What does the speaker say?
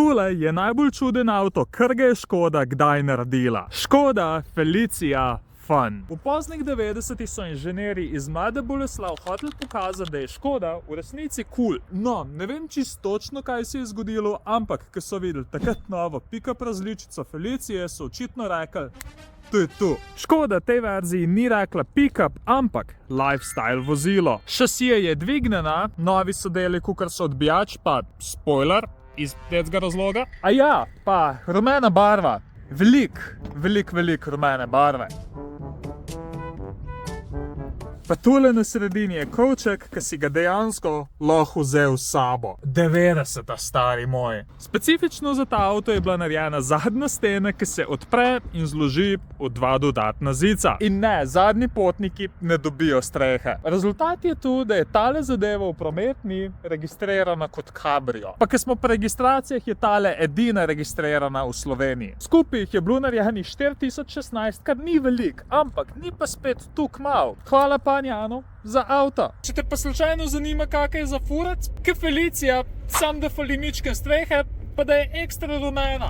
Tole je najbolj čuden avto, kar ga je Škoda kdaj naredila. Škoda Felicia Fun. V poznih 90-ih so inženirji iz Mlade Boleslav hoteli pokazati, da je Škoda v resnici kul. No, ne vem čisto točno, kaj se je zgodilo, ampak ko so videli takrat novo pick-up različico Felicije, so očitno rekli, to je to. Škoda tej verziji ni rekla pick-up, ampak lifestyle vozilo. Šasija je dvignjena, novi so deli, kakor so odbijač, pa spoiler, iz tega razloga. A ja, pa rumena barva. Velik rumene barve. Pa tule na sredini je kovček, ki si ga dejansko lahko vzel s sabo. 90-ta, stari moj. Specifično za ta avto je bila narejena zadnja stena, ki se odpre in zloži v dva dodatna zica. In ne, zadnji potniki ne dobijo strehe. Rezultat je tu, da je tale zadeva v prometni registrirana kot kabrio. Pa ker smo po registracijah, je tale edina registrirana v Sloveniji. Skupaj jih je bilo narejenih 4016, kar ni velik, ampak ni pa spet tuk mal. Hvala Janu za avto. Če te pa slučajno zanima, kakaj je za furac, ke Felicia, sam da fali ničke strehe, pa da je ekstra rumena.